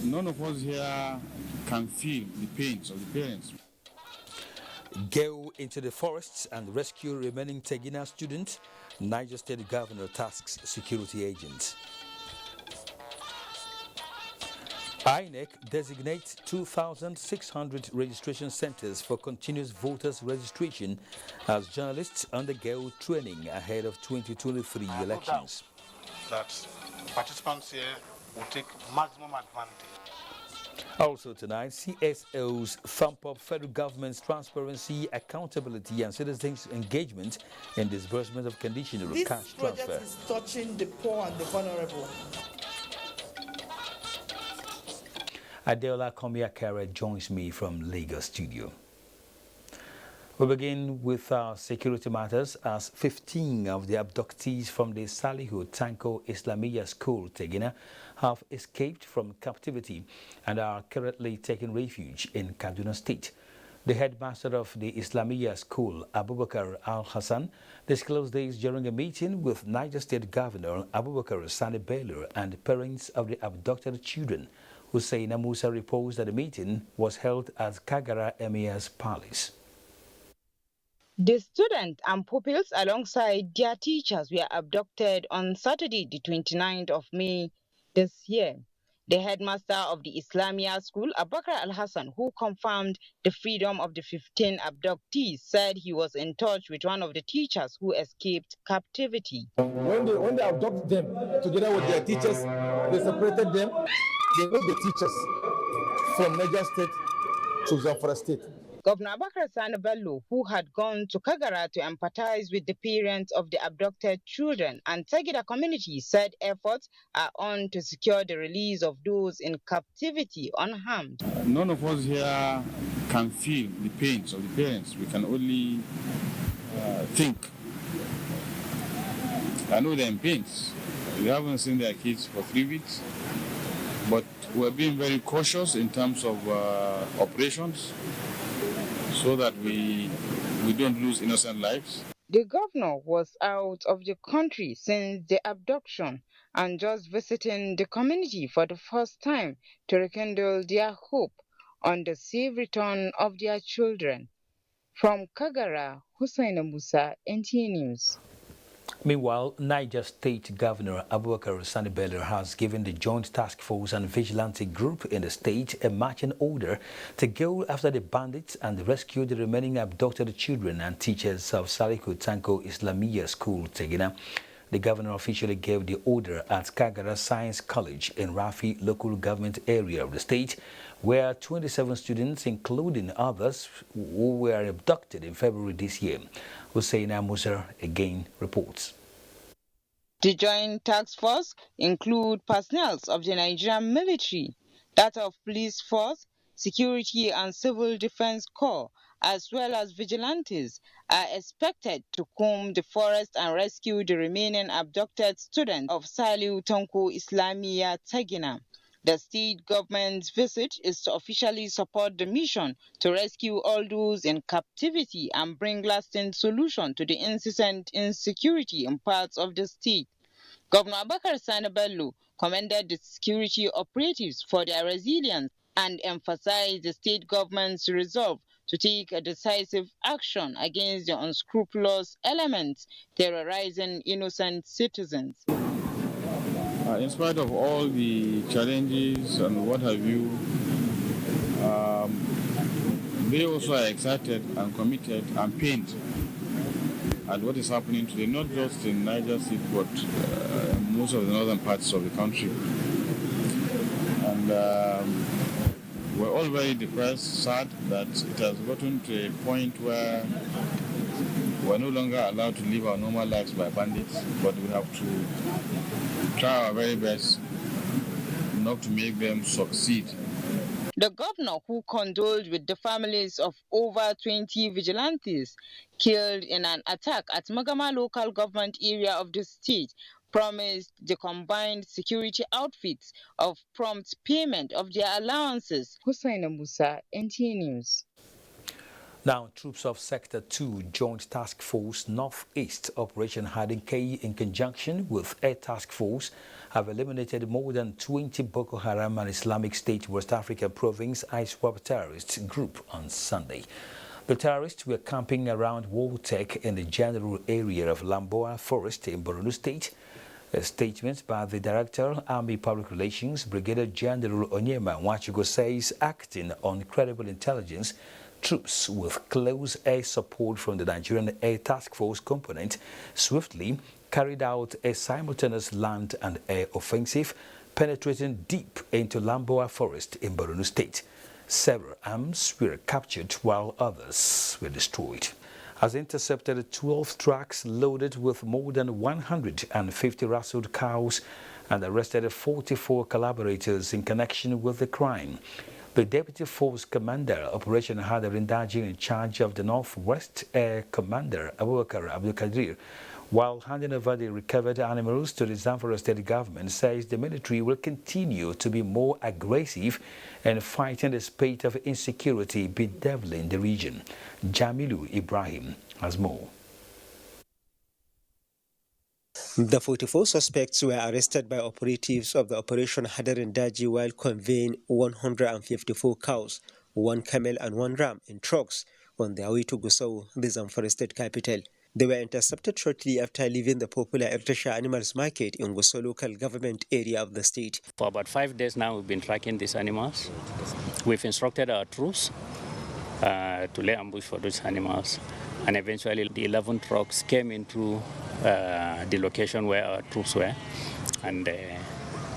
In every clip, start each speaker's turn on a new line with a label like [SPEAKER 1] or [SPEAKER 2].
[SPEAKER 1] None of us here can feel the pains of the parents.
[SPEAKER 2] Go into the forests and rescue remaining Tegina students. Niger State Governor tasks security agents. INEC designates 2,600 registration centers for continuous voters registration as journalists undergo training ahead of 2023 elections.
[SPEAKER 3] That participants here will take maximum advantage.
[SPEAKER 2] Also tonight, CSOs thump up federal government's transparency, accountability and citizens' engagement in disbursement of conditional cash transfer.
[SPEAKER 4] This project is touching the poor and the vulnerable.
[SPEAKER 2] Adeola Komiakere joins me from Lagos studio. We begin with security matters as 15 of the abductees from the Salihu Tanko Islamiyya School, Tegina, have escaped from captivity and are currently taking refuge in Kaduna State. The headmaster of the Islamiyya School, Abubakar Al-Hassan, disclosed this during a meeting with Niger State Governor Abubakar Sani Bello and parents of the abducted children. Hussein Musa reports that the meeting was held at Kagara Emir's Palace.
[SPEAKER 5] The students and pupils alongside their teachers were abducted on Saturday, the 29th of May this year. The headmaster of the Islamiyya School, Abubakar Al-Hassan, who confirmed the freedom of the 15 abductees, said he was in touch with one of the teachers who escaped captivity.
[SPEAKER 6] When they abducted them together with their teachers, they separated them. They moved the teachers from Niger State to Zamfara State.
[SPEAKER 5] Governor Abubakar Sani Bello, who had gone to Kagara to empathize with the parents of the abducted children and Tegida community, said efforts are on to secure the release of those in captivity unharmed.
[SPEAKER 1] None of us here can feel the pains of the parents. We can only think. I know they're in pains. We haven't seen their kids for 3 weeks, but we're being very cautious in terms of operations so that we don't lose innocent lives.
[SPEAKER 5] The governor was out of the country since the abduction and just visiting the community for the first time to rekindle their hope on the safe return of their children. From Kagara, Hussein Musa, NTA News.
[SPEAKER 2] Meanwhile, Niger State Governor Abubakar Sani Bello has given the Joint Task Force and Vigilante Group in the state a marching order to go after the bandits and rescue the remaining abducted children and teachers of Salihu Tanko Islamiyya School, Tegina. The governor officially gave the order at Kagara Science College in Rafi local government area of the state, where 27 students, including others who were abducted in February this year. Hussein Musa again reports.
[SPEAKER 5] The Joint Task Force include personnel of the Nigerian military, that of police force, security and civil defense corps, as well as vigilantes, are expected to comb the forest and rescue the remaining abducted students of Salihu Tanko Islamiyya Tegina. The state government's visit is to officially support the mission to rescue all those in captivity and bring lasting solution to the incessant insecurity in parts of the state. Governor Abubakar Sani Bello commended the security operatives for their resilience and emphasized the state government's resolve to take a decisive action against the unscrupulous elements terrorizing innocent citizens.
[SPEAKER 1] In spite of all the challenges and what have you, they also are excited and committed and pained at what is happening today, not just in Niger State, but most of the northern parts of the country. And we're all very depressed, sad that it has gotten to a point where we're no longer allowed to live our normal lives by bandits, but we have to try our very best not to make them succeed.
[SPEAKER 5] The governor, who condoled with the families of over 20 vigilantes killed in an attack at Magama local government area of the state, promised the combined security outfits of prompt payment of their allowances. Hussein Musa, NTA News.
[SPEAKER 2] Now, troops of Sector 2 Joint Task Force Northeast Operation Hiding K in conjunction with Air Task Force have eliminated more than 20 Boko Haram and Islamic State West Africa Province ISWAP terrorist group on Sunday. The terrorists were camping around Woltec in the general area of Lamboa Forest in Borno State. A statement by the Director, Army Public Relations, Brigadier General Onyema Nwachugo says, acting on credible intelligence, troops with close air support from the Nigerian Air Task Force component swiftly carried out a simultaneous land and air offensive, penetrating deep into Lamboa Forest in Borno State. Several arms were captured while others were destroyed. Has intercepted 12 trucks loaded with more than 150 rustled cows and arrested 44 collaborators in connection with the crime. The Deputy Force Commander, Operation Hadarin Daji, in charge of the Northwest Air Commander, Abubakar Abdulkadir, while handing over the recovered animals to the Zamfara State government, says the military will continue to be more aggressive in fighting the spate of insecurity bedeviling the region. Jamilu Ibrahim has more.
[SPEAKER 7] The 44 suspects were arrested by operatives of the Operation Hadarin Daji while conveying 154 cows, 1 camel and 1 ram in trucks on their way to Gusau, the Zamfara State capital. They were intercepted shortly after leaving the popular Ertasha Animals Market in Gusau local government area of the state.
[SPEAKER 8] For about 5 days now, we've been tracking these animals. We've instructed our troops to lay ambush for those animals. And eventually the 11 trucks came into the location where our troops were, and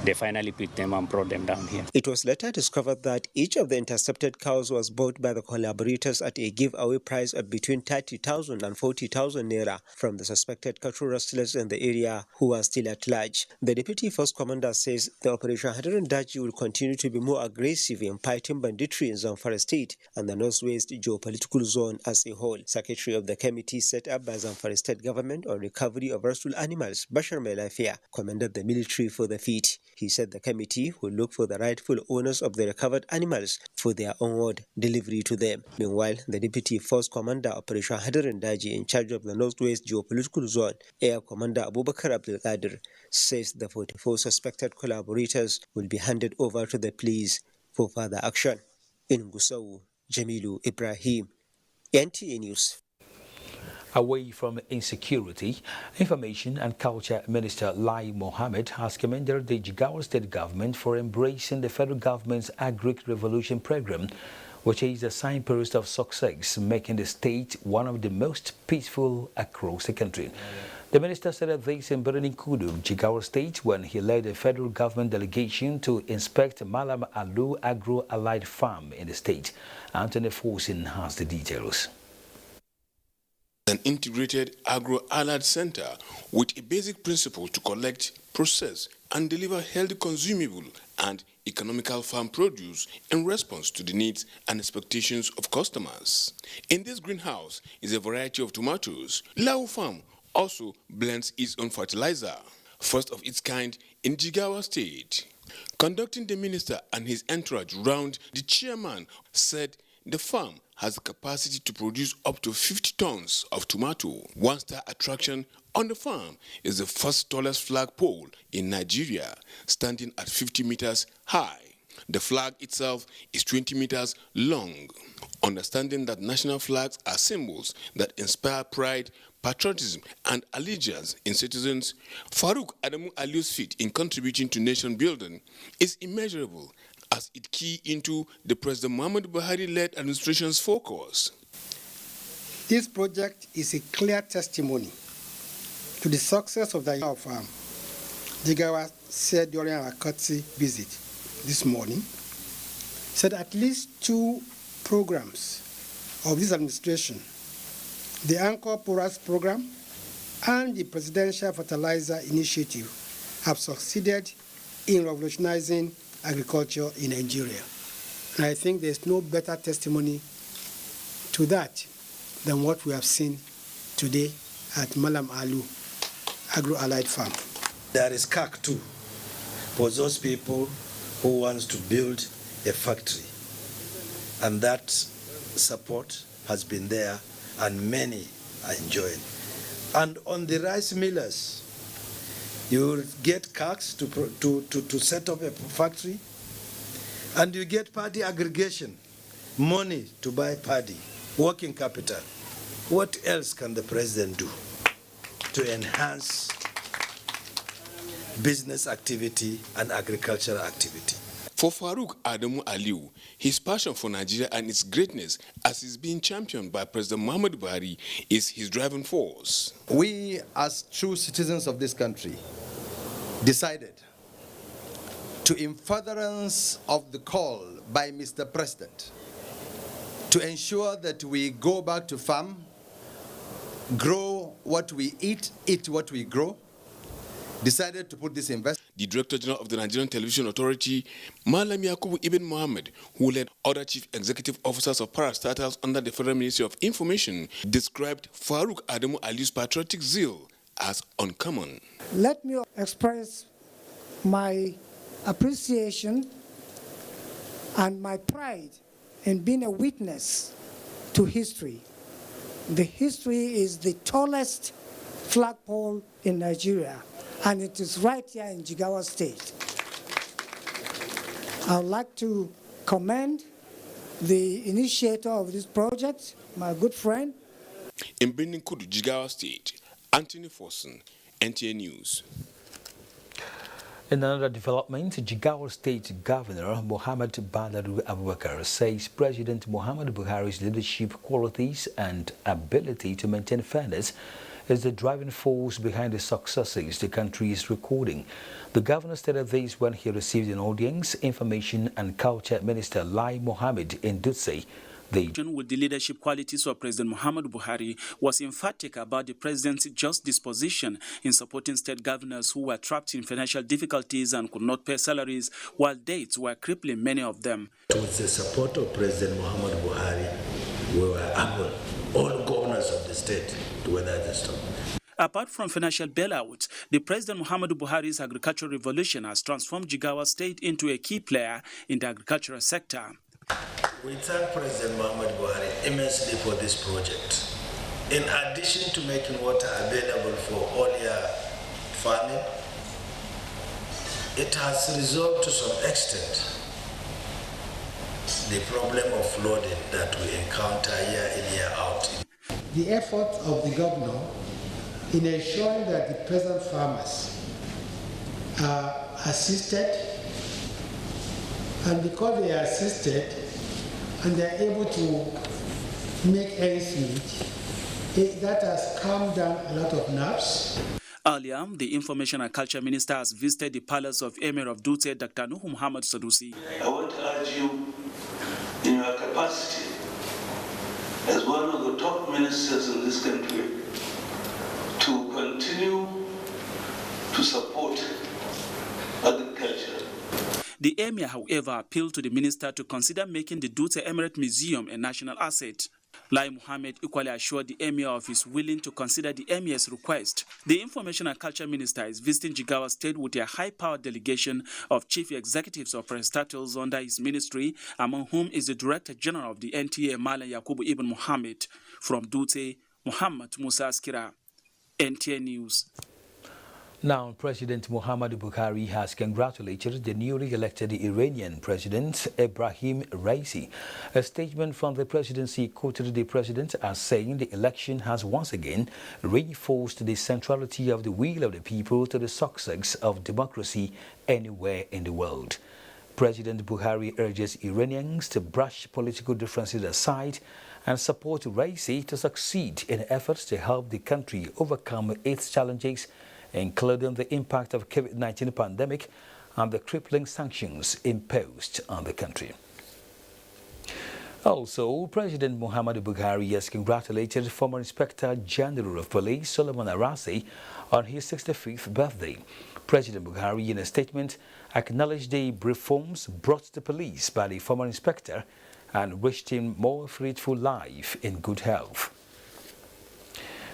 [SPEAKER 8] they finally picked them and brought them down here.
[SPEAKER 7] It was later discovered that each of the intercepted cows was bought by the collaborators at a giveaway price of between 30,000 and 40,000 naira from the suspected cattle rustlers in the area who are still at large. The Deputy Force Commander says the Operation Hadarin Daji will continue to be more aggressive in fighting banditry in Zamfara State and the Northwest geopolitical zone as a whole. Secretary of the committee set up by Zamfara State government on recovery of rustled animals, Bashar Melafia, commended the military for the feat. He said the committee will look for the rightful owners of the recovered animals for their onward delivery to them. Meanwhile, the Deputy Force Commander, Operation Hadarin Daji, in charge of the Northwest Geopolitical Zone, Air Commander Abubakar Abdulkadir, says the 44 suspected collaborators will be handed over to the police for further action. In Gusau, Jamilu Ibrahim, NTA News.
[SPEAKER 2] Away from insecurity, Information and Culture Minister Lai Mohammed has commended the Jigawa State government for embracing the federal government's Agric Revolution program, which is a signpost of success, making the state one of the most peaceful across the country. The minister said this in Kudu, Jigawa State, when he led a federal government delegation to inspect Malam Alu Agro-Allied Farm in the state. Anthony Forsin has the details.
[SPEAKER 9] An integrated agro-allied center with a basic principle to collect, process, and deliver healthy consumable and economical farm produce in response to the needs and expectations of customers. In this greenhouse is a variety of tomatoes. Lau Farm also blends its own fertilizer, first of its kind in Jigawa State. Conducting the minister and his entourage round, the chairman said the farm has the capacity to produce up to 50 tons of tomato. One star attraction on the farm is the first tallest flagpole in Nigeria, standing at 50 meters high. The flag itself is 20 meters long. Understanding that national flags are symbols that inspire pride, patriotism, and allegiance in citizens, Farouk Adamu Aliu's feat in contributing to nation building is immeasurable, as it key into the President Muhammadu Buhari-led administration's focus.
[SPEAKER 10] This project is a clear testimony to the success of the farm. Jigawa said during our courtesy visit this morning, said at least 2 programs of this administration, the Anchor Porous program and the Presidential Fertilizer Initiative, have succeeded in revolutionizing agriculture in Nigeria. And I think there's no better testimony to that than what we have seen today at Malam Alu Agro-Allied Farm.
[SPEAKER 11] There is CAC too, for those people who want to build a factory. And that support has been there and many are enjoying. And on the rice millers, you get CACs to set up a factory, and you get paddy aggregation, money to buy paddy, working capital. What else can the president do to enhance business activity and agricultural activity?
[SPEAKER 9] For Farouk Adamu Aliu, his passion for Nigeria and its greatness, as is being championed by President Muhammadu Buhari, is his driving force.
[SPEAKER 12] We, as true citizens of this country, decided to, in furtherance of the call by Mr. President, to ensure that we go back to farm, grow what we eat what we grow, decided to put this investment.
[SPEAKER 9] The Director General of the Nigerian Television Authority, Malam Yakubu Ibn Mohammed, who led other chief executive officers of parastatals under the Federal Ministry of Information, described Farouk Adamu Aliu's patriotic zeal as uncommon.
[SPEAKER 13] Let me express my appreciation and my pride in being a witness to history. The history is the tallest flagpole in Nigeria, and it is right here in Jigawa State. I would like to commend the initiator of this project, my good friend.
[SPEAKER 9] In Benin Kudu, Jigawa State, Anthony Forson, NTA News.
[SPEAKER 2] In another development, Jigawa State Governor Muhammad Badaru Abubakar says President Muhammadu Buhari's leadership qualities and ability to maintain fairness is the driving force behind the successes the country is recording. The governor stated this when he received an audience Information and Culture Minister Lai Mohammed in Dutse.
[SPEAKER 14] With the leadership qualities of President Muhammadu Buhari was emphatic about the president's just disposition in supporting state governors who were trapped in financial difficulties and could not pay salaries, while debts were crippling many of them.
[SPEAKER 11] With the support of President Muhammadu Buhari, we were able, all governors of the state, to weather the storm.
[SPEAKER 14] Apart from financial bailout, the President Muhammadu Buhari's agricultural revolution has transformed Jigawa State into a key player in the agricultural sector.
[SPEAKER 11] We thank President Muhammadu Buhari immensely for this project. In addition to making water available for all year farming, it has resolved to some extent the problem of flooding that we encounter year in, year out.
[SPEAKER 10] The effort of the governor in ensuring that the peasant farmers are assisted, and because they are assisted and they are able to make ends meet, that has calmed down a lot of nerves.
[SPEAKER 14] Earlier, the Information and Culture Minister has visited the palace of Emir of Dutse, Dr. Nuhu Muhammad Sadusi.
[SPEAKER 15] I want to urge you, in your capacity as one of the top ministers in this country, to continue to support agriculture.
[SPEAKER 14] The Emir, however, appealed to the minister to consider making the Dutse Emirate Museum a national asset. Lai Mohammed equally assured the Emir of his willing to consider the Emir's request. The Information and Culture Minister is visiting Jigawa State with a high-powered delegation of chief executives of parastatals under his ministry, among whom is the Director General of the NTA, Malam Yakubu Ibn Mohammed. From Dutse, Muhammad Musa Askira, NTA News.
[SPEAKER 2] Now, President Muhammadu Buhari has congratulated the newly elected Iranian President Ebrahim Raisi. A statement from the presidency quoted the president as saying the election has once again reinforced the centrality of the will of the people to the success of democracy anywhere in the world. President Buhari urges Iranians to brush political differences aside and support Raisi to succeed in efforts to help the country overcome its challenges, including the impact of COVID-19 pandemic and the crippling sanctions imposed on the country. Also, President Muhammadu Buhari has congratulated former Inspector General of Police Solomon Arase on his 65th birthday. President Buhari, in a statement, acknowledged the reforms brought to police by the former inspector and wished him more fruitful life in good health.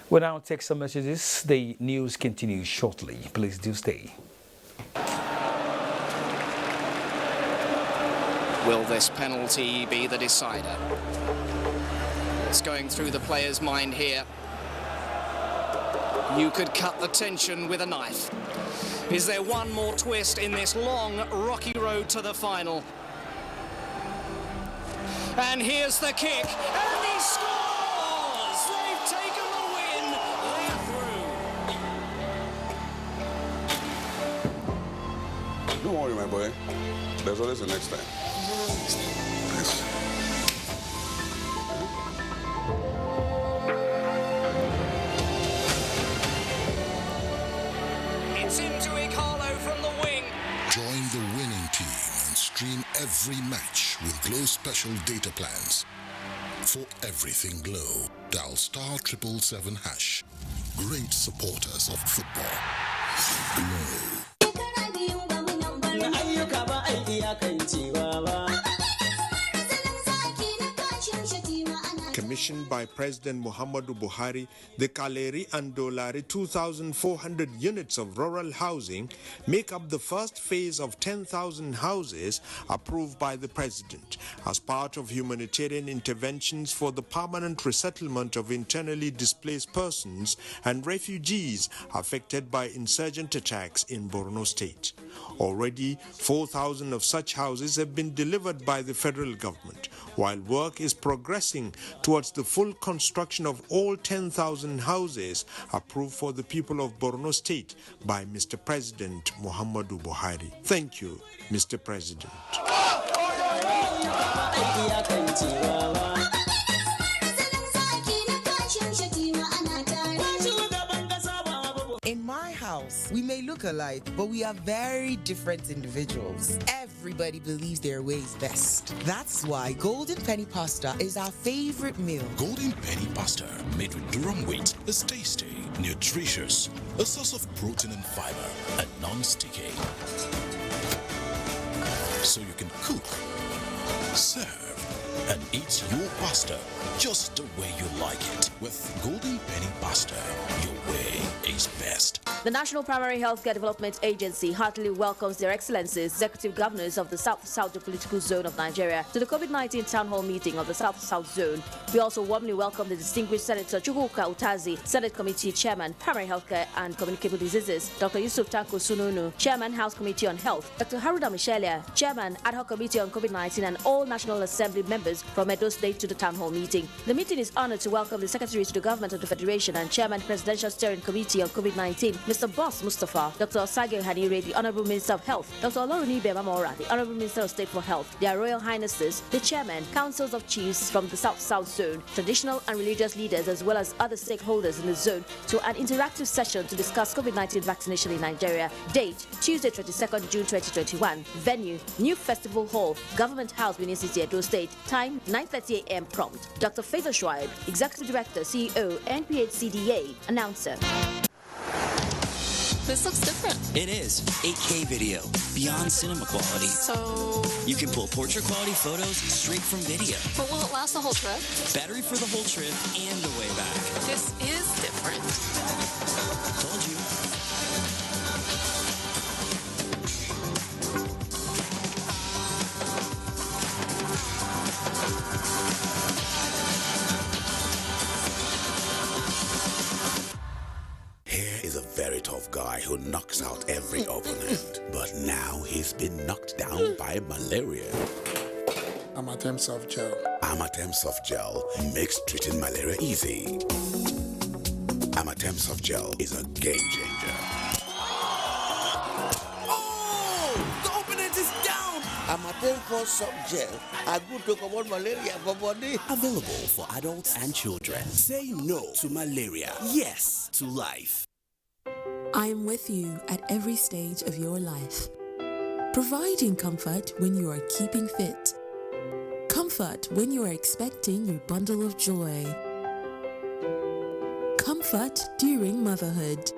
[SPEAKER 2] We'll now take some messages. The news continues shortly. Please do stay.
[SPEAKER 16] Will this penalty be the decider? that's going through the player's mind here. You could cut the tension with a knife. Is there one more twist in this long, rocky road to the final? And here's the kick, and he scores! They've taken the win, they're through.
[SPEAKER 17] Don't worry, my boy. There's always the next time.
[SPEAKER 16] It's into Ikalo from the wing.
[SPEAKER 18] Join the winning team and stream every match with Glow special data plans. For everything Glow, dial *777#. Great supporters of football. Glow.
[SPEAKER 19] Commissioned by President Muhammadu Buhari, the Kaleri and Dolari 2,400 units of rural housing make up the first phase of 10,000 houses approved by the President as part of humanitarian interventions for the permanent resettlement of internally displaced persons and refugees affected by insurgent attacks in Borno State. Already, 4,000 of such houses have been delivered by the federal government, while work is progressing towards the full construction of all 10,000 houses approved for the people of Borno State by Mr. President Muhammadu Buhari. Thank you, Mr. President.
[SPEAKER 20] In my house, we may look alike, but we are very different individuals. Everybody believes their way is best. That's why Golden Penny Pasta is our favorite meal.
[SPEAKER 18] Golden Penny Pasta, made with durum wheat, is tasty, nutritious, a source of protein and fiber, and non-sticky. So you can cook, serve, and eat your pasta just the way you like it. With Golden Penny Pasta, your way is best.
[SPEAKER 21] The National Primary Healthcare Development Agency heartily welcomes Their Excellencies, Executive Governors of the South-South Geopolitical Zone of Nigeria, to the COVID-19 Town Hall meeting of the South-South Zone. We also warmly welcome the distinguished Senator Chukwuka Utazi, Senate Committee Chairman, Primary Healthcare and Communicable Diseases, Dr. Yusuf Tanko Sununu, Chairman, House Committee on Health, Dr. Haruda Michelia, Chairman, Ad Hoc Committee on COVID-19, and all National Assembly members from Edo State to the Town Hall meeting. The meeting is honored to welcome the Secretary to the Government of the Federation and Chairman, Presidential Steering Committee on COVID-19, Mr. Boss Mustafa, Dr. Osage Hanire, the Honorable Minister of Health, Dr. Olorunibe Mamora, the Honorable Minister of State for Health, their Royal Highnesses, the Chairman, Councils of Chiefs from the South-South Zone, traditional and religious leaders, as well as other stakeholders in the zone, to an interactive session to discuss COVID-19 vaccination in Nigeria. Date, Tuesday, 22nd June 2021. Venue, New Festival Hall, Government House, Benin City, Edo State. Time, 9:30 a.m. prompt. Dr. Faisal Shuaib, Executive Director, CEO, NPHCDA, Announcer.
[SPEAKER 22] This looks different.
[SPEAKER 23] It is. 8K video, beyond cinema quality.
[SPEAKER 22] So
[SPEAKER 23] you can pull portrait quality photos straight from video.
[SPEAKER 22] But will it last the whole trip?
[SPEAKER 23] Battery for the whole trip and the way back.
[SPEAKER 22] This is different.
[SPEAKER 23] Told you.
[SPEAKER 24] Very tough guy who knocks out every opponent. But now he's been knocked down by malaria.
[SPEAKER 25] Amatem Soft Gel.
[SPEAKER 24] Amatem Soft Gel makes treating malaria easy. Amatem Soft Gel is a game changer.
[SPEAKER 26] Oh! The opponent is down! Amatem Soft Gel. A good talk about malaria for body.
[SPEAKER 24] Available for adults and children. Say no to malaria. Yes to life.
[SPEAKER 27] I am with you at every stage of your life, providing comfort when you are keeping fit, comfort when you are expecting your bundle of joy, comfort during motherhood,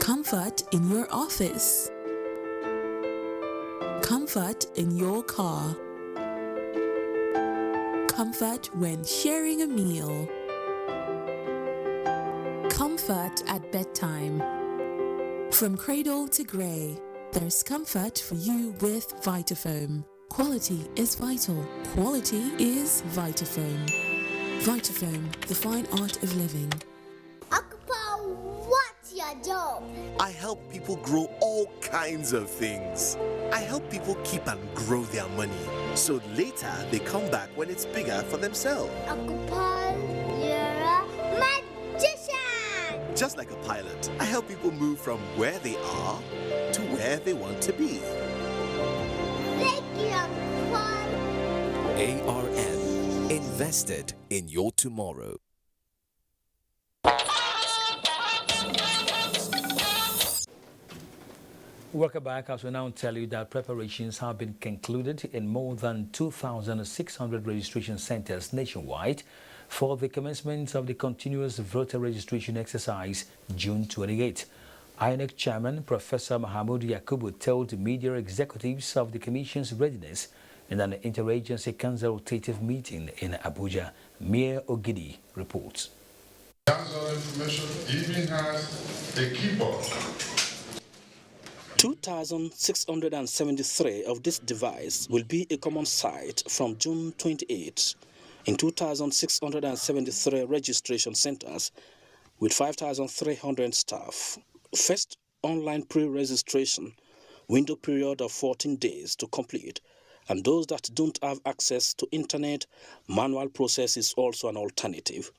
[SPEAKER 27] comfort in your office, comfort in your car, comfort when sharing a meal, comfort at bedtime. From cradle to grey, there's comfort for you with Vitafoam. quality is vital. Quality is Vitafoam. Vitafoam, the fine art of living.
[SPEAKER 1] Akpa, what's your job?
[SPEAKER 3] I help people grow all kinds of things. I help people keep and grow their money, so later they come back when it's bigger for themselves.
[SPEAKER 1] Akpa, you're a magician!
[SPEAKER 3] Just like a pilot, I help people move from where they are to where they want to be.
[SPEAKER 1] Thank you, Akpa.
[SPEAKER 4] ARM, invested in your tomorrow.
[SPEAKER 2] Welcome back. As we now tell you that preparations have been concluded in more than 2,600 registration centers nationwide for the commencement of the continuous voter registration exercise June 28. INEC Chairman Professor Mahmoud Yakubu told media executives of the Commission's readiness in an interagency consultative meeting in Abuja. Mia Ogidi reports.
[SPEAKER 5] Hands-on information even has a keyboard.
[SPEAKER 14] 2,673 of this device will be a common sight from June 28 in 2,673 registration centers with 5,300 staff. First online pre-registration window period of 14 days to complete, and those that don't have access to internet, manual process is also an alternative.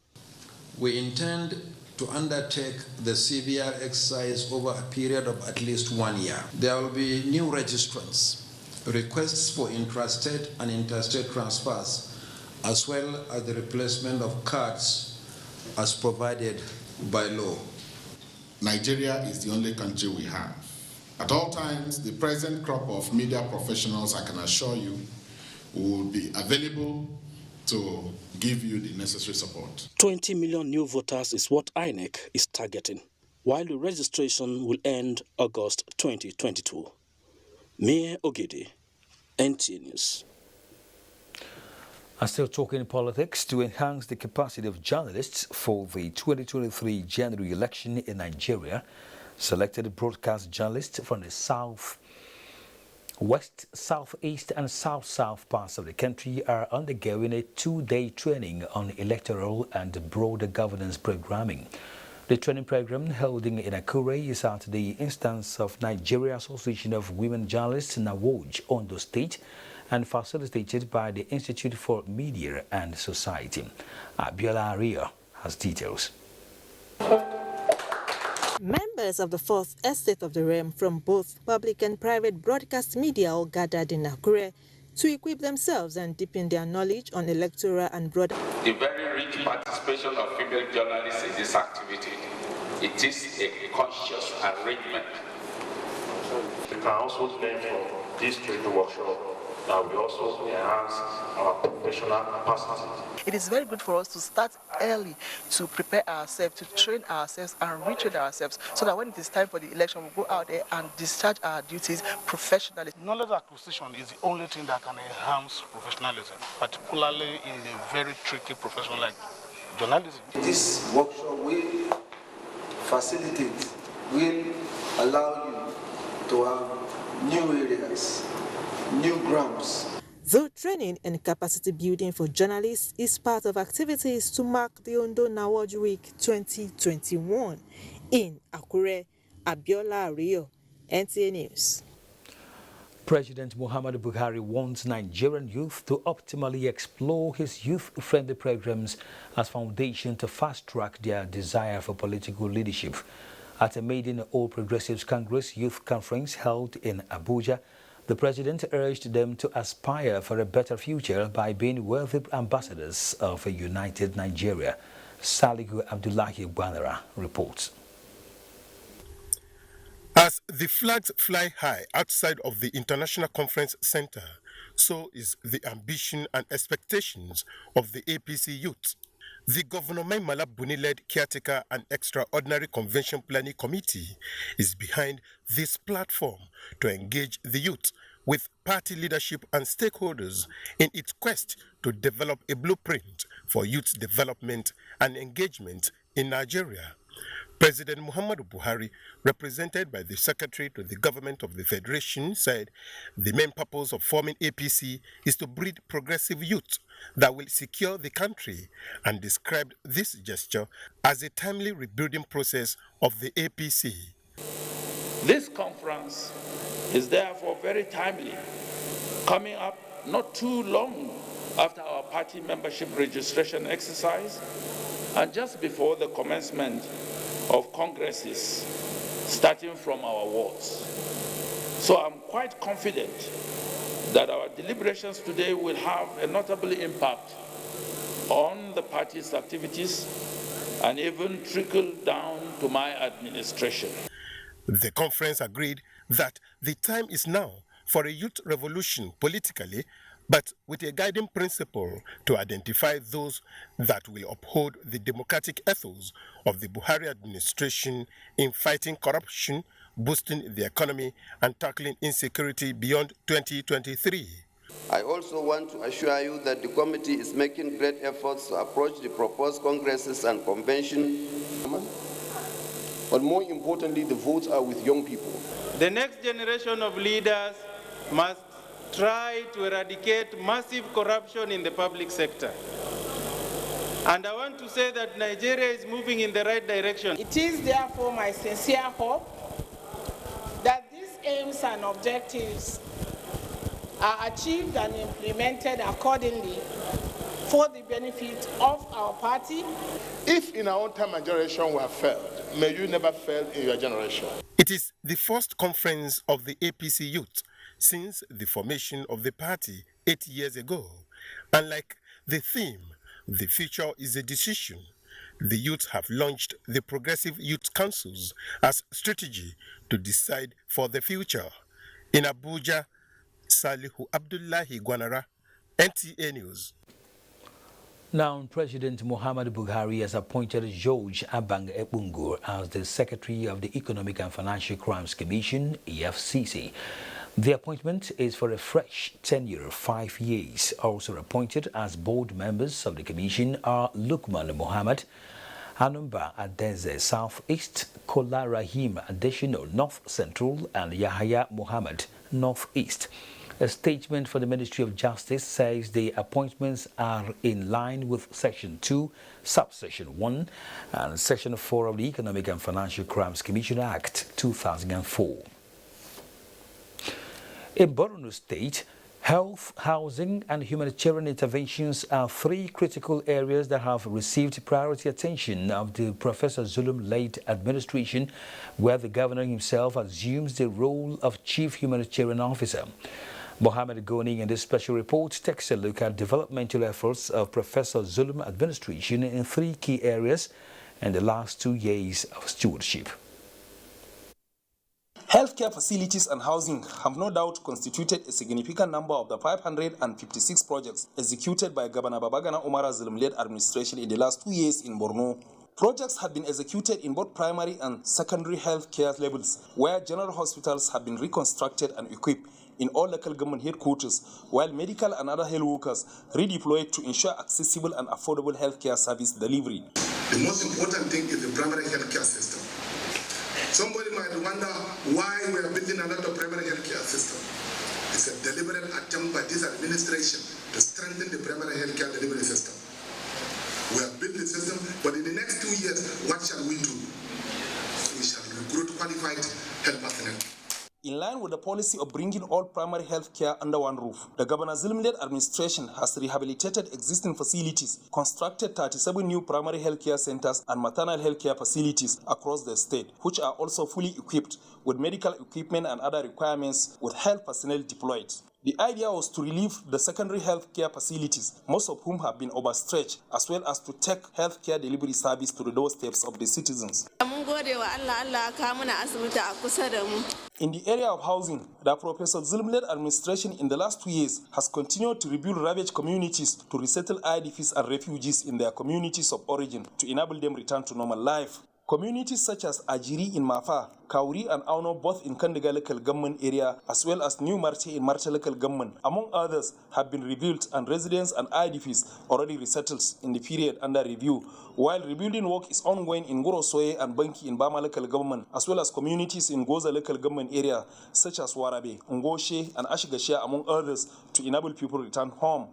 [SPEAKER 11] We intend to undertake the CVR exercise over a period of at least 1 year. There will be new registrants, requests for intrastate and interstate transfers, as well as the replacement of cards as provided by law.
[SPEAKER 6] Nigeria is the only country we have. At all times, the present crop of media professionals, I can assure you, will be available to give you the necessary support.
[SPEAKER 14] 20 million new voters is what INEC is targeting, while the registration will end August 2022. Mia Ogidi, NTA News.
[SPEAKER 2] I'm still talking politics. To enhance the capacity of journalists for the 2023 general election in Nigeria, selected broadcast journalists from the South, West, Southeast and South-South parts of the country are undergoing a 2-day training on electoral and broader governance programming. The training program held in Akure is at the instance of Nigeria Association of Women Journalists NAWOJ, Ondo State, and facilitated by the Institute for Media and Society. Abiola Ario has details.
[SPEAKER 7] Members of the Fourth Estate of the Realm from both public and private broadcast media all gathered in Akure to equip themselves and deepen their knowledge on electoral and broader.
[SPEAKER 8] The very rich participation of female journalists in this activity, it is a conscious arrangement.
[SPEAKER 28] We can also learn from this training workshop that we also enhance our professional capacity.
[SPEAKER 29] It is very good for us to start early to prepare ourselves, to train ourselves and retrain ourselves so that when it is time for the election, we go out there and discharge our duties professionally.
[SPEAKER 28] Knowledge acquisition is the only thing that can enhance professionalism, particularly in a very tricky profession like journalism.
[SPEAKER 30] This workshop will facilitate, will allow you to have new areas, new grounds.
[SPEAKER 7] Though training and capacity building for journalists is part of activities to mark the Ondo NAWOJ Week 2021 in Akure, Abiola Ario, NTA News.
[SPEAKER 2] President Muhammadu Buhari wants Nigerian youth to optimally explore his youth-friendly programs as foundation to fast-track their desire for political leadership. At a maiden All Progressives Congress Youth Conference held in Abuja, the president urged them to aspire for a better future by being worthy ambassadors of a united Nigeria. Salihu Abdullahi Banara reports.
[SPEAKER 31] As the flags fly high outside of the International Conference Center, so is the ambition and expectations of the APC youth. The Governor Maimala Buni-led Caretaker and Extraordinary Convention Planning Committee is behind this platform to engage the youth with party leadership and stakeholders in its quest to develop a blueprint for youth development and engagement in Nigeria. President Muhammadu Buhari, represented by the Secretary to the Government of the Federation, said the main purpose of forming APC is to breed progressive youth that will secure the country, and described this gesture as a timely rebuilding process of the APC.
[SPEAKER 8] This conference is therefore very timely, coming up not too long after our party membership registration exercise and just before the commencement of congresses starting from our wards. So I'm quite confident that our deliberations today will have a notable impact on the party's activities and even trickle down to my administration.
[SPEAKER 31] The conference agreed that the time is now for a youth revolution politically, but with a guiding principle to identify those that will uphold the democratic ethos of the Buhari administration in fighting corruption, boosting the economy, and tackling insecurity beyond 2023.
[SPEAKER 9] I also want to assure you that the committee is making great efforts to approach the proposed congresses and convention.
[SPEAKER 10] But more importantly, the votes are with young people.
[SPEAKER 12] The next generation of leaders must try to eradicate massive corruption in the public sector. And I want to say that Nigeria is moving in the right direction.
[SPEAKER 13] It is therefore my sincere hope that these aims and objectives are achieved and implemented accordingly for the benefit of our party.
[SPEAKER 10] If in our own time and generation we have failed, may you never fail in your generation.
[SPEAKER 31] It is the first conference of the APC youth since the formation of the party 8 years ago. And like the theme, the future is a decision, the youth have launched the Progressive Youth Councils as strategy to decide for the future. In Abuja, Salihu Abdullahi Gwanara, NTA News.
[SPEAKER 2] Now, President Muhammadu Buhari has appointed George Abang Ebungur as the Secretary of the Economic and Financial Crimes Commission, EFCC. The appointment is for a fresh tenure of 5 years. Also appointed as board members of the commission are Lukman Muhammad, Anumba Adenze Southeast, Kola Rahim Additional North Central, and Yahya Muhammad Northeast. A statement for the Ministry of Justice says the appointments are in line with Section 2, Subsection 1 and Section 4 of the Economic and Financial Crimes Commission Act 2004. In Borno State, health, housing and humanitarian interventions are three critical areas that have received priority attention of the Professor Zulum-led administration, where the governor himself assumes the role of Chief Humanitarian Officer. Mohammed Goni in this special report takes a look at developmental efforts of Professor Zulum administration in three key areas in the last 2 years of stewardship.
[SPEAKER 15] Healthcare facilities and housing have no doubt constituted a significant number of the 556 projects executed by Governor Babagana Umara Zulum-led administration in the last 2 years in Borno. Projects have been executed in both primary and secondary healthcare levels, where general hospitals have been reconstructed and equipped in all local government headquarters, while medical and other health workers redeployed to ensure accessible and affordable healthcare service delivery.
[SPEAKER 16] The most important thing is the primary healthcare system. Somebody might wonder why we are building a lot of primary healthcare system. It's a deliberate attempt by this administration to strengthen the primary healthcare delivery system. We have built the system, but in the next 2 years, what shall we do? We shall recruit qualified health personnel.
[SPEAKER 15] In line with the policy of bringing all primary health care under one roof, the Governor Zulum-led administration has rehabilitated existing facilities, constructed 37 new primary health care centers and maternal health care facilities across the state, which are also fully equipped with medical equipment and other requirements with health personnel deployed. The idea was to relieve the secondary health care facilities, most of whom have been overstretched, as well as to take health care delivery service to the doorsteps of the citizens. In the area of housing, the Professor Zulum-led administration in the last 2 years has continued to rebuild ravaged communities to resettle IDPs and refugees in their communities of origin to enable them return to normal life. Communities such as Ajiri in Mafa, Kauri and Auno both in Kandiga local government area, as well as New Marte in Marte local government, among others, have been rebuilt, and residents and IDPs already resettled in the period under review, while rebuilding work is ongoing in Gorosoye and Banki in Bama local government, as well as communities in Goza local government area, such as Warabe, Ngoshe and Ashigashia, among others, to enable people to return home.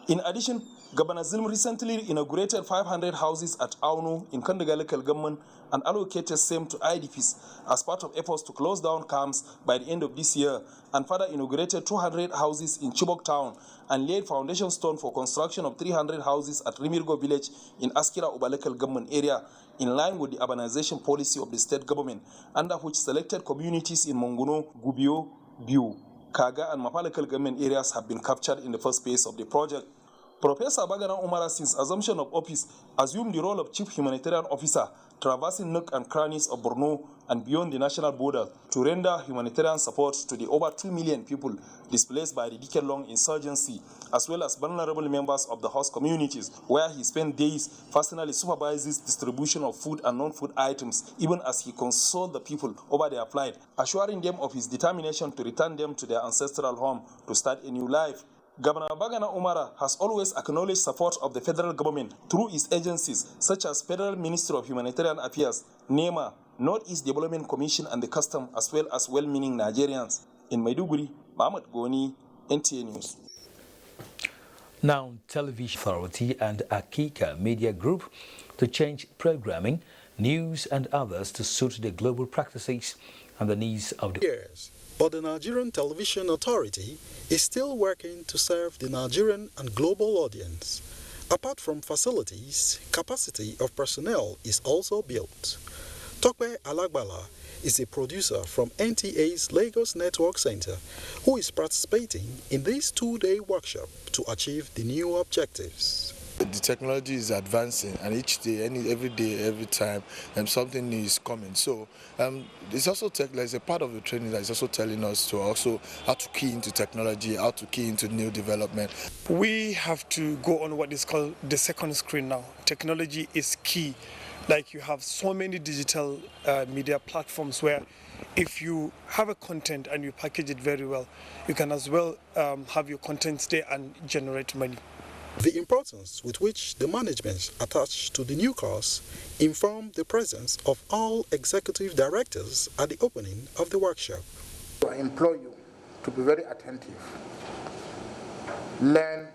[SPEAKER 15] In addition, Governor Zilm recently inaugurated 500 houses at Aunu in Kandiga local government and allocated same to IDPs as part of efforts to close down camps by the end of this year, and further inaugurated 200 houses in Chibok town and laid foundation stone for construction of 300 houses at Rimirgo village in Askira Uba local government area, in line with the urbanization policy of the state government, under which selected communities in Monguno, Gubio, Biu, Kaga and Mapa local government areas have been captured in the first phase of the project. Professor Bagana Umara, since assumption of office, assumed the role of Chief Humanitarian Officer, traversing nook and crannies of Borno and beyond the national border to render humanitarian support to the over 2 million people displaced by the decade-long insurgency, as well as vulnerable members of the host communities, where he spent days personally supervises distribution of food and non-food items, even as he consoled the people over their plight, assuring them of his determination to return them to their ancestral home to start a new life. Governor Bagana Umara has always acknowledged support of the federal government through its agencies such as Federal Ministry of Humanitarian Affairs, NEMA, Northeast Development Commission and the Custom, as well as well-meaning Nigerians. In Maiduguri, Mahmoud Goni, NTA News.
[SPEAKER 2] Now, Television Authority and Akika Media Group to change programming, news and others to suit the global practices and the needs of the
[SPEAKER 17] years. But the Nigerian Television Authority is still working to serve the Nigerian and global audience. Apart from facilities, capacity of personnel is also built. Tokwe Alagbala is a producer from NTA's Lagos Network Center who is participating in this two-day workshop to achieve the new objectives.
[SPEAKER 18] The technology is advancing, and each day, every day, every time, something new is coming. So it's also there's a part of the training that is also telling us to also how to key into technology, how to key into new development.
[SPEAKER 19] We have to go on what is called the second screen now. Technology is key. Like, you have so many digital media platforms where if you have a content and you package it very well, you can as well have your content stay and generate money.
[SPEAKER 17] The importance with which the management attached to the new course informed the presence of all executive directors at the opening of the workshop.
[SPEAKER 20] I implore you to be very attentive. Learn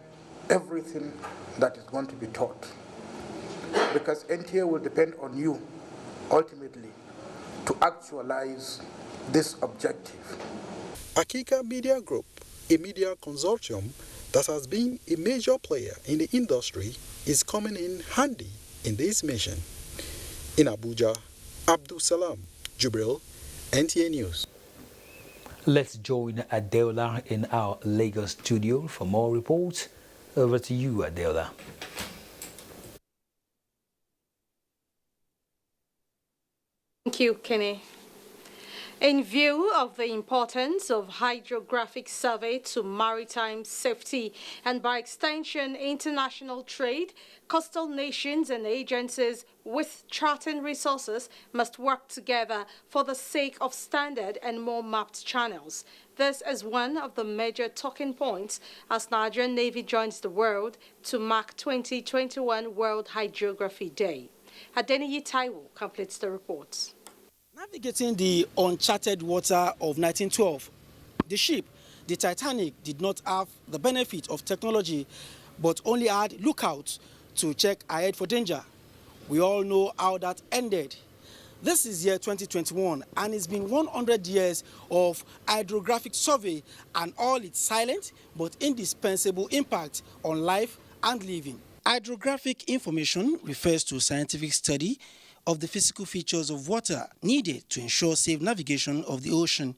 [SPEAKER 20] everything that is going to be taught, because NTA will depend on you ultimately to actualize this objective.
[SPEAKER 17] Akika Media Group, a media consortium that has been a major player in the industry, is coming in handy in this mission. In Abuja, Abdul Salam Jubril, NTA News.
[SPEAKER 2] Let's join Adeola in our Lagos studio for more reports. Over to you, Adeola.
[SPEAKER 21] Thank you, Kenny. In view of the importance of hydrographic survey to maritime safety and by extension international trade, coastal nations and agencies with charting resources must work together for the sake of standard and more mapped channels. This is one of the major talking points as Nigerian Navy joins the world to mark 2021 World Hydrography Day. Adeniyi Taiwo completes the report.
[SPEAKER 22] Navigating the uncharted water of 1912, the ship, the Titanic, did not have the benefit of technology, but only had lookouts to check ahead for danger. We all know how that ended. This is year 2021, and it's been 100 years of hydrographic survey and all its silent but indispensable impact on life and living. Hydrographic information refers to scientific study of the physical features of water needed to ensure safe navigation of the ocean.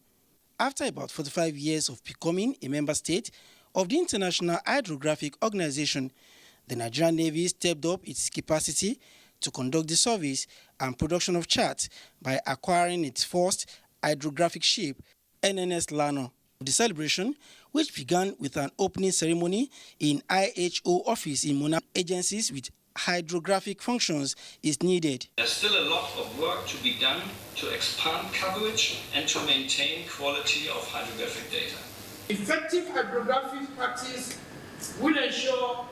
[SPEAKER 22] After about 45 years of becoming a member state of the International Hydrographic Organization, the Nigerian Navy stepped up its capacity to conduct the surveys and production of charts by acquiring its first hydrographic ship, NNS Lano. The celebration, which began with an opening ceremony in IHO office in Mona, agencies with hydrographic functions is needed.
[SPEAKER 1] There's still a lot of work to be done to expand coverage and to maintain quality of hydrographic data.
[SPEAKER 3] Effective hydrographic practice will ensure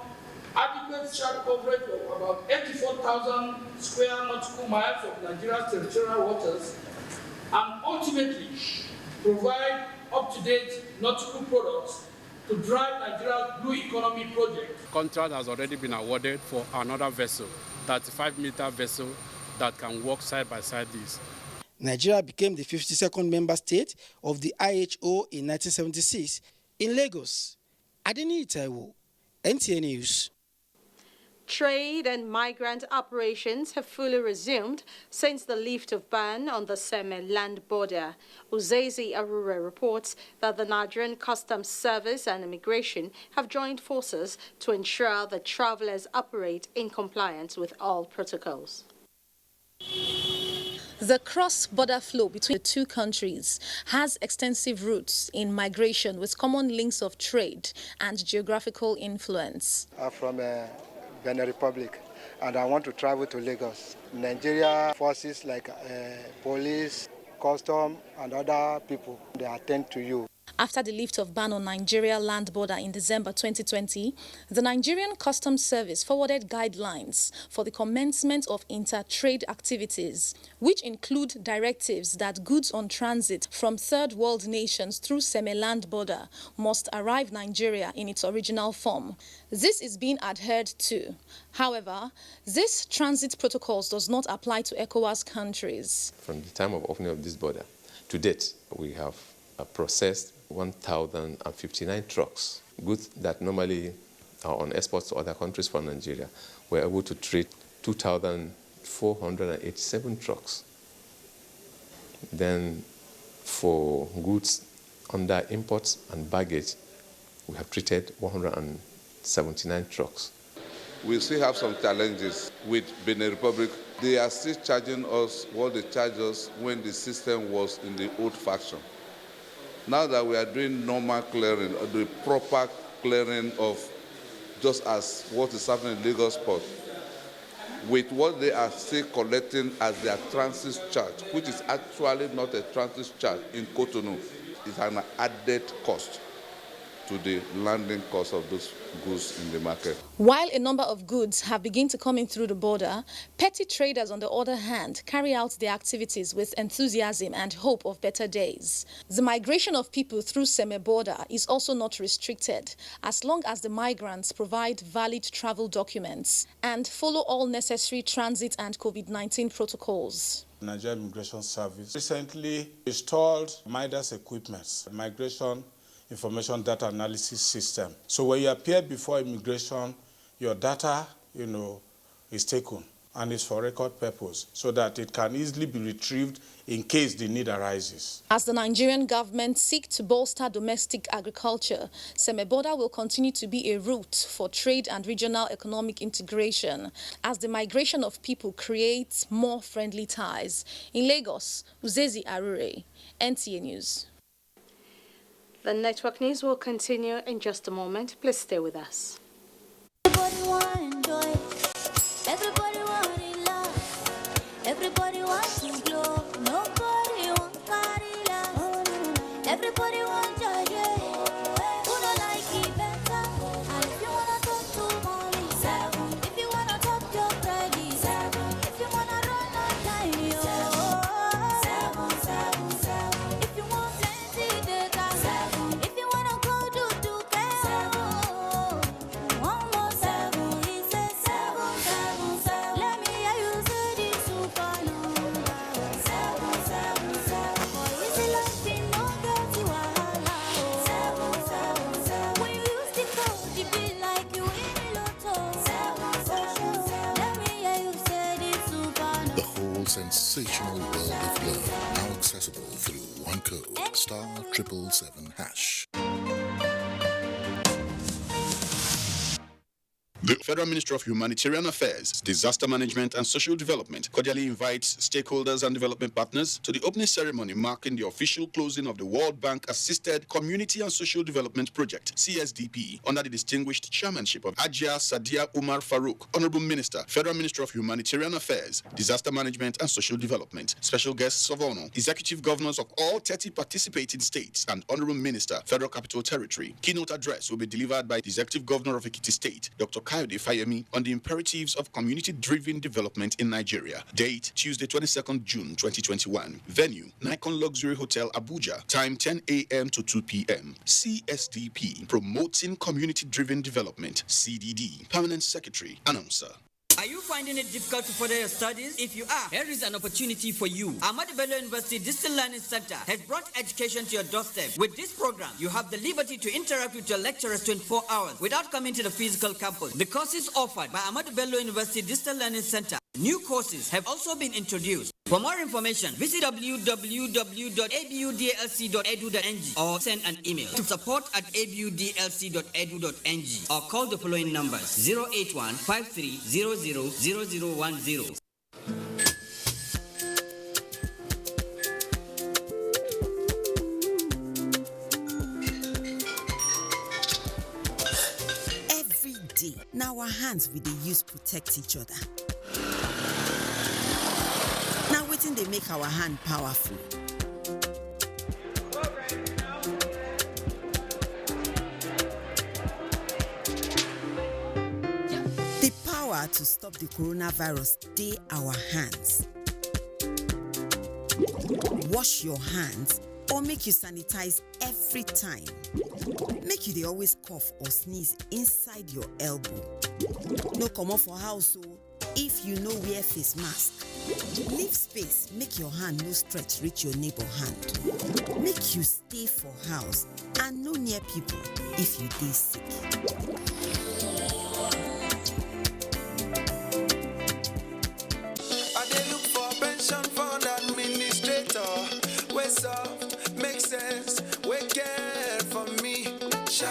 [SPEAKER 3] adequate chart coverage of about 84,000 square nautical miles of Nigeria's territorial waters and ultimately provide up-to-date nautical products to drive Nigeria's blue economy project.
[SPEAKER 4] Contract has already been awarded for another vessel, 35-meter vessel that can work side by side this.
[SPEAKER 22] Nigeria became the 52nd member state of the IHO in 1976. In Lagos, Adeni Itaiwo, NTA News.
[SPEAKER 21] Trade and migrant operations have fully resumed since the lift of ban on the Seme land border. Uzezi Arure reports that the Nigerian Customs Service and Immigration have joined forces to ensure that travelers operate in compliance with all protocols. The cross-border flow between the two countries has extensive roots in migration with common links of trade and geographical influence.
[SPEAKER 5] From Benin Republic, and I want to travel to Lagos. Nigeria forces like police, custom, and other people, they attend to you.
[SPEAKER 21] After the lift of ban on Nigeria land border in December 2020, the Nigerian Customs Service forwarded guidelines for the commencement of inter-trade activities, which include directives that goods on transit from third world nations through Seme land border must arrive Nigeria in its original form. This is being adhered to. However, this transit protocols does not apply to ECOWAS countries.
[SPEAKER 6] From the time of opening of this border to date, we have processed 1,059 trucks. Goods that normally are on exports to other countries from Nigeria, we're able to treat 2,487 trucks. Then for goods under imports and baggage, we have treated 179 trucks.
[SPEAKER 11] We still have some challenges with Benin Republic. They are still charging us what they charged us when the system was in the old fashion. Now that we are doing normal clearing, or the proper clearing of just as what is happening in Lagos Port, with what they are still collecting as their transit charge, which is actually not a transit charge in Cotonou, is an added cost to the landing cost of those goods in the market.
[SPEAKER 21] While a number of goods have begun to come in through the border, petty traders, on the other hand, carry out their activities with enthusiasm and hope of better days. The migration of people through Seme border is also not restricted, as long as the migrants provide valid travel documents and follow all necessary transit and COVID-19 protocols.
[SPEAKER 23] Nigerian Immigration Service recently installed MIDAS equipment, migration information data analysis system. So when you appear before immigration, your data, is taken and is for record purpose so that it can easily be retrieved in case the need arises.
[SPEAKER 21] As the Nigerian government seeks to bolster domestic agriculture, Seme border will continue to be a route for trade and regional economic integration as the migration of people creates more friendly ties. In Lagos, Uzezi Arure, NTA News. The network news will continue in just a moment. Please stay with us.
[SPEAKER 24] Everybody want enjoy. Everybody want love. Everybody wants to glow. Nobody want carry love. Everybody want joy. Who don't like it better? And if you wanna talk to mommy, 7. If you wanna talk your credit, 7. If you wanna run on time, 7. If you want plenty data, 7. If you wanna go do 1 more 7, he says 7. Let me hear you say this super number. 7. For easy life, it no get you wahala. 7. When you use the code, it be like you win a lotto. 7. Let me hear you say this super number.
[SPEAKER 25] The whole sensational world of love, now accessible through one code, *777#.
[SPEAKER 7] The Federal Ministry of Humanitarian Affairs, Disaster Management and Social Development cordially invites stakeholders and development partners to the opening ceremony marking the official closing of the World Bank Assisted Community and Social Development Project, CSDP, under the distinguished chairmanship of Ajia Sadia Umar Farouk, Honorable Minister, Federal Ministry of Humanitarian Affairs, Disaster Management and Social Development. Special guests of honor, executive governors of all 30 participating states and Honorable Minister, Federal Capital Territory. Keynote address will be delivered by the Executive Governor of Ekiti State, Dr. Kayode Fayemi, on the imperatives of community-driven development in Nigeria. Date, Tuesday, 22nd June, 2021. Venue, Nikon Luxury Hotel, Abuja. Time, 10 a.m. to 2 p.m. CSDP, Promoting Community-Driven Development. CDD, Permanent Secretary, Announcer.
[SPEAKER 8] Are you finding it difficult to further your studies? If you are, here is an opportunity for you. Ahmadu Bello University Distant Learning Center has brought education to your doorstep. With this program, you have the liberty to interact with your lecturers 24 hours without coming to the physical campus. The courses offered by Ahmadu Bello University Distant Learning Center. New courses have also been introduced. For more information, visit www.abudlc.edu.ng or send an email to support@abudlc.edu.ng or call the following numbers: 081 5300 0010.
[SPEAKER 9] Every day, now our hands will they use protect each other. Now waiting they make our hand powerful. The power to stop the coronavirus stay our hands. Wash your hands or make you sanitize every time. Make you they always cough or sneeze inside your elbow. No come off for house if you know wear face mask. Leave space, make your hand no stretch reach your neighbor hand. Make you stay for house and no near people if you dey sick.
[SPEAKER 12] I dey look for pension fund administrator. Way soft, make sense, we care for me. Shy.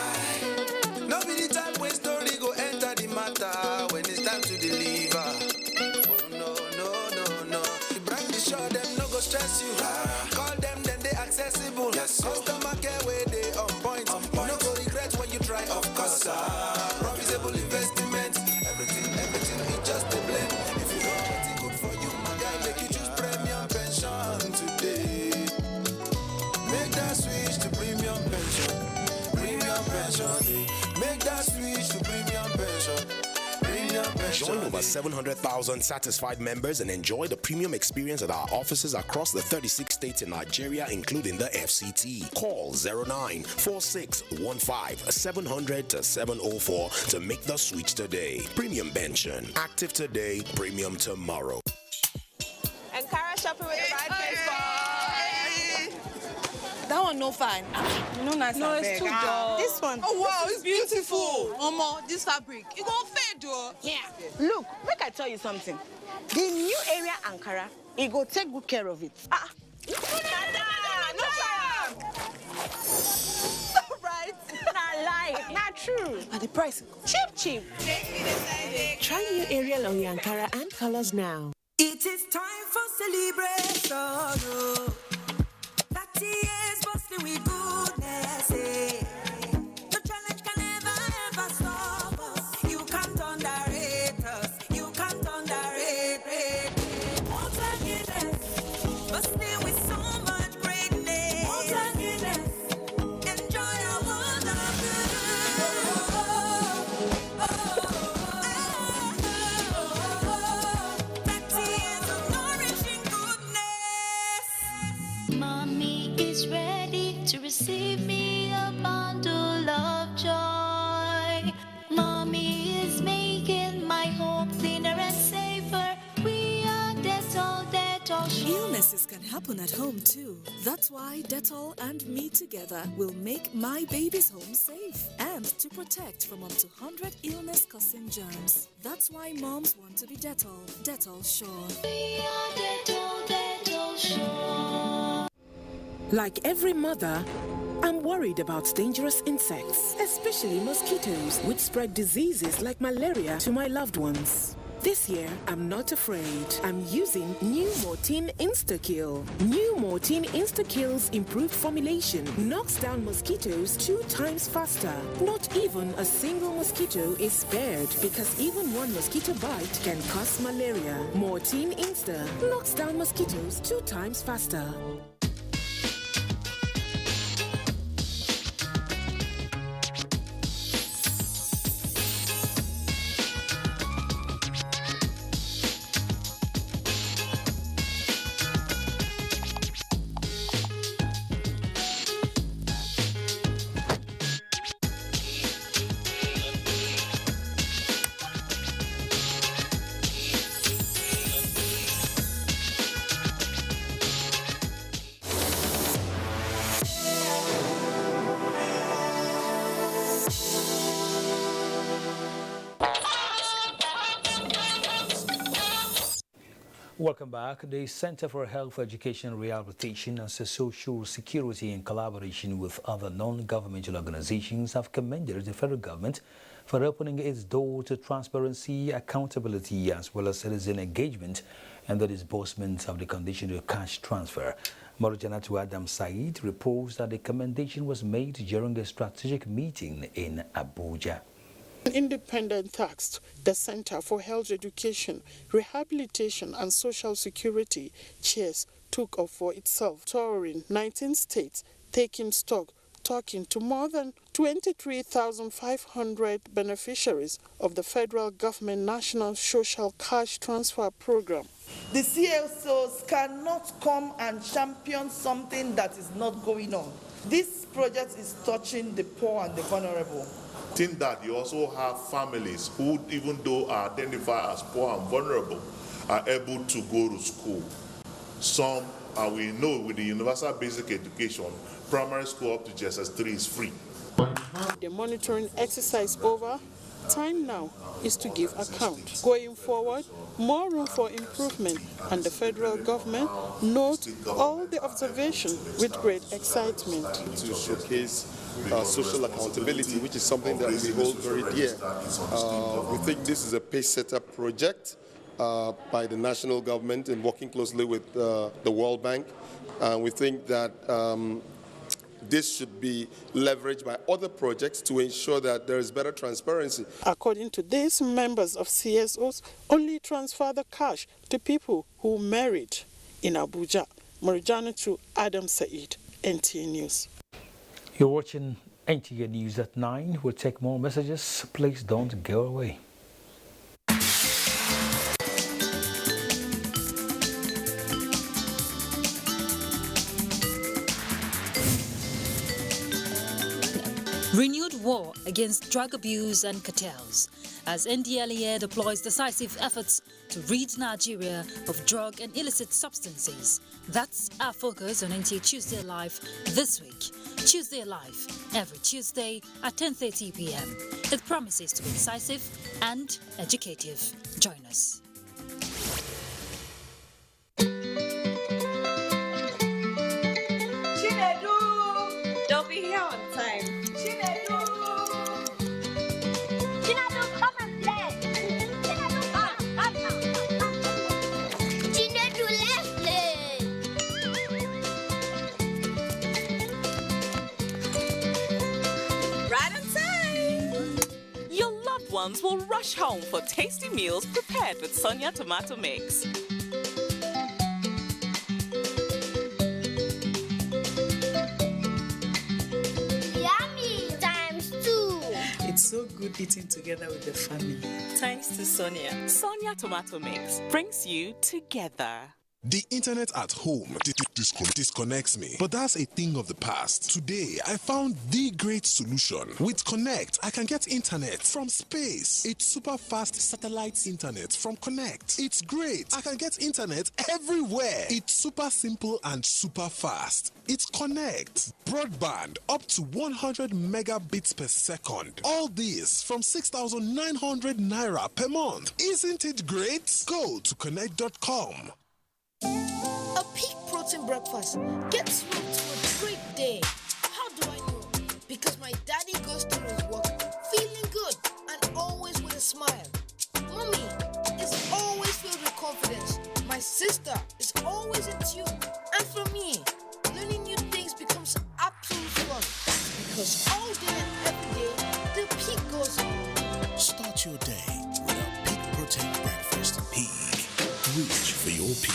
[SPEAKER 12] No be the type when story go enter the matter when it's time to deliver. Stress you, call them then they accessible. Yes, customer care where they on point. You no go regret when you try, of course. Profitable investment, everything is just a blend. If you know what's good for you, my guy, make you choose premium pension today. Make that switch to premium pension. Premium pension, make that switch to premium pension.
[SPEAKER 13] Join over 700,000 satisfied members and enjoy the premium experience at our offices across the 36 states in Nigeria, including the FCT. Call 094615-700-704 to make the switch today. Premium pension. Active today, premium tomorrow.
[SPEAKER 14] Ankara shopping with the right place, boy. That one no fine. No nice. No, it's too dull. This one.
[SPEAKER 26] Oh wow, it's beautiful. Omo, this fabric. It gon' fade though.
[SPEAKER 14] Yeah. Look, make I tell you something. The new area Ankara, it go take good care of it.
[SPEAKER 26] No right.
[SPEAKER 14] Not lie, not true.
[SPEAKER 26] And the price cheap.
[SPEAKER 27] Try new Ariel on your Ankara and colors now.
[SPEAKER 28] It is time for celebration. 30 years bustling with goodness. No challenge can ever stop us. You can't underrate us. You can't underrate. Mountain Guinness, bustling with so much greatness. Mountain Guinness, enjoy a world of good. 30 years of nourishing goodness.
[SPEAKER 24] Mommy is ready to receive me a bundle of joy. Mommy is making my home cleaner and safer. We are Dettol Sure.
[SPEAKER 29] Illnesses can happen at home too. That's why Dettol and me together will make my baby's home safe and to protect from up to 100 illness-causing germs. That's why moms want to be Dettol. Dettol Sure.
[SPEAKER 24] We are Dettol Sure.
[SPEAKER 29] Like every mother,
[SPEAKER 27] I'm worried about dangerous insects, especially mosquitoes, which spread diseases like malaria to my loved ones. This year, I'm not afraid. I'm using new Mortein Instakill. New Mortein Instakill's improved formulation knocks down mosquitoes 2 times faster. Not even a single mosquito is spared because even one mosquito bite can cause malaria. Mortein Insta knocks down mosquitoes 2 times faster.
[SPEAKER 1] Welcome back. The Center for Health Education Rehabilitation and Social Security, in collaboration with other non-governmental organizations, have commended the federal government for opening its door to transparency, accountability, as well as citizen engagement and the disbursement of the conditional cash transfer. Marujanatu Adam Said reports that the commendation was made during a strategic meeting in Abuja.
[SPEAKER 2] Independent tax, the Center for Health Education, Rehabilitation and Social Security chairs took off for itself, touring 19 states, taking stock, talking to more than 23,500 beneficiaries of the federal government National Social Cash Transfer Program.
[SPEAKER 10] The CSOs cannot come and champion something that is not going on. This project is touching the poor and the vulnerable.
[SPEAKER 15] In that, you also have families who, even though are identified as poor and vulnerable, are able to go to school. Some, we know with the universal basic education, primary school up to JSS3 is free.
[SPEAKER 2] The monitoring exercise over, time now is to give account. Going forward, more room for improvement, and the federal government notes all the observation with great excitement.
[SPEAKER 16] To showcase social accountability, which is something that we hold very dear. We think this is a pace-setter project by the national government and working closely with the World Bank. We think that this should be leveraged by other projects to ensure that there is better transparency.
[SPEAKER 2] According to this, members of CSOs only transfer the cash to people who merit. In Abuja, Marijana to Adam Said, NTA News.
[SPEAKER 1] You're watching NTA News at 9. We'll take more messages. Please don't go away.
[SPEAKER 17] Renewed war against drug abuse and cartels as NDLEA deploys decisive efforts to rid Nigeria of drug and illicit substances. That's our focus on NTA Tuesday Live this week. Tuesday Live, every Tuesday at 10:30 p.m. It promises to be incisive and educative. Join us.
[SPEAKER 14] Chinedu! Don't be here on time. Chinedu! Chinedu, come and play! Chinedu, come! Chinedu, let's play!
[SPEAKER 18] Right on time! Your loved ones will rush home for tasty meals prepared with Sonia tomato mix.
[SPEAKER 19] It's so good eating together with the family. Thanks to Sonia.
[SPEAKER 18] Sonia tomato mix brings you together.
[SPEAKER 20] The internet at home disconnects me, but that's a thing of the past. Today, I found the great solution. With Connect, I can get internet from space. It's super fast satellite internet from Connect. It's great. I can get internet everywhere. It's super simple and super fast. It's Connect. Broadband up to 100 megabits per second. All this from 6,900 naira per month. Isn't it great? Go to connect.com.
[SPEAKER 30] A peak protein breakfast gets you to a great day. How do I
[SPEAKER 3] Because my daddy goes through his work feeling good and always with a smile. Mommy is always filled with confidence. My sister is always in tune. And for me, learning new things becomes absolute fun. Because all day and every day, the peak goes on.
[SPEAKER 13] Start your day with a Peak Protein breakfast. Peak. Reach for your peak.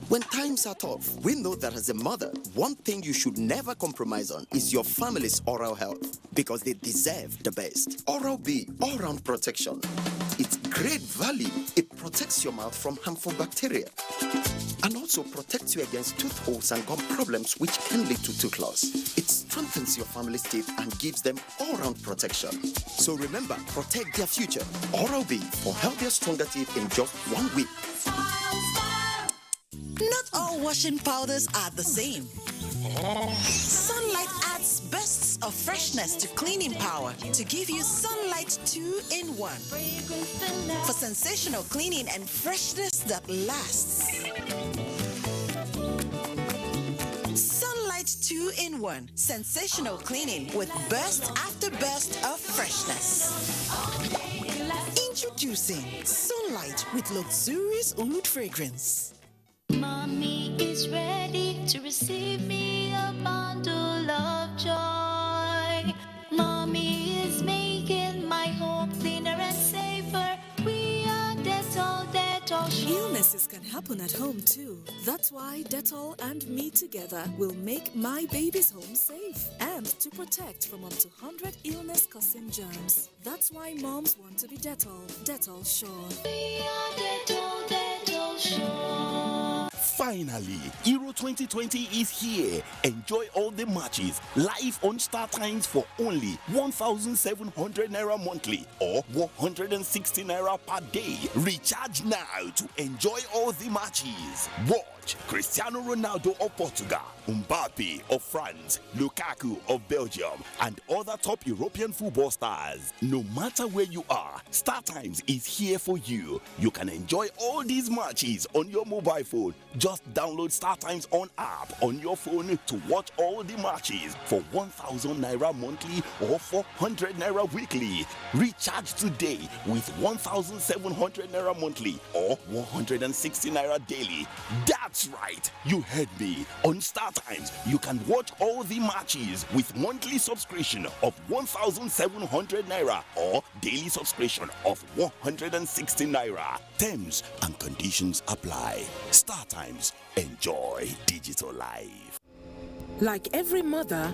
[SPEAKER 4] When times are tough, we know that as a mother, one thing you should never compromise on is your family's oral health, because they deserve the best. Oral-B, all-round protection. Its great value, it protects your mouth from harmful bacteria and also protects you against tooth holes and gum problems which can lead to tooth loss. It strengthens your family's teeth and gives them all-round protection. So remember, protect their future. Oral-B for healthier, stronger teeth in just 1 week.
[SPEAKER 5] Not all washing powders are the same. Sunlight adds bursts of freshness to cleaning power to give you Sunlight 2-in-1 for sensational cleaning and freshness that lasts. Sunlight 2-in-1 sensational cleaning with burst after burst of freshness. Introducing Sunlight with luxurious oud fragrance.
[SPEAKER 24] Mommy is ready to receive me a bundle of joy. Mommy is making my home cleaner and safer. We are Dettol Sure.
[SPEAKER 17] Illnesses can happen at home too. That's why Dettol and me together will make my baby's home safe and to protect from up to 100 illness-causing germs. That's why moms want to be Dettol Sure.
[SPEAKER 24] We are Dettol Sure.
[SPEAKER 6] Finally, Euro 2020 is here. Enjoy all the matches live on Star Times for only 1,700 naira monthly or 160 naira per day. Recharge now to enjoy all the matches. Watch Cristiano Ronaldo of Portugal, Mbappe of France, Lukaku of Belgium, and other top European football stars. No matter where you are, Star Times is here for you. You can enjoy all these matches on your mobile phone. Just download Star Times on app on your phone to watch all the matches for 1,000 naira monthly or 400 naira weekly. Recharge today with 1,700 naira monthly or 160 naira daily. That's right, you heard me. On Star Times, you can watch all the matches with monthly subscription of 1,700 naira or daily subscription of 160 naira. Terms and conditions apply. Star Times, enjoy digital life.
[SPEAKER 27] Like every mother,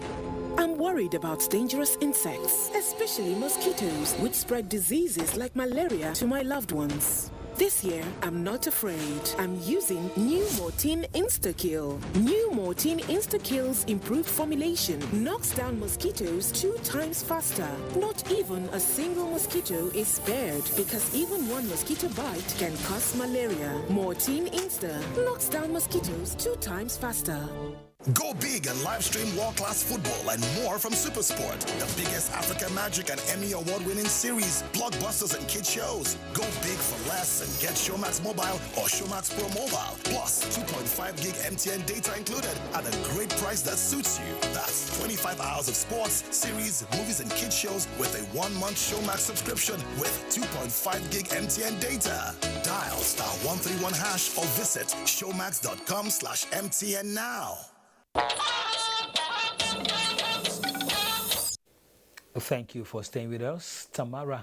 [SPEAKER 27] I'm worried about dangerous insects, especially mosquitoes, which spread diseases like malaria to my loved ones. This year, I'm not afraid. I'm using New Mortein Insta-Kill. New Mortein Insta-Kill's improved formulation knocks down mosquitoes 2 times faster. Not even a single mosquito is spared because even one mosquito bite can cause malaria. Mortein Insta knocks down mosquitoes 2 times faster.
[SPEAKER 11] Go big and live stream world-class football and more from SuperSport, the biggest Africa Magic and Emmy award-winning series, blockbusters and kid shows. Go big for less and get Showmax Mobile or Showmax Pro Mobile, plus 2.5 gig MTN data included at a great price that suits you. That's 25 hours of sports, series, movies, and kid shows with a 1-month Showmax subscription with 2.5 gig MTN data. Dial *131# or visit showmax.com/MTN now.
[SPEAKER 1] Thank you for staying with us. Tamara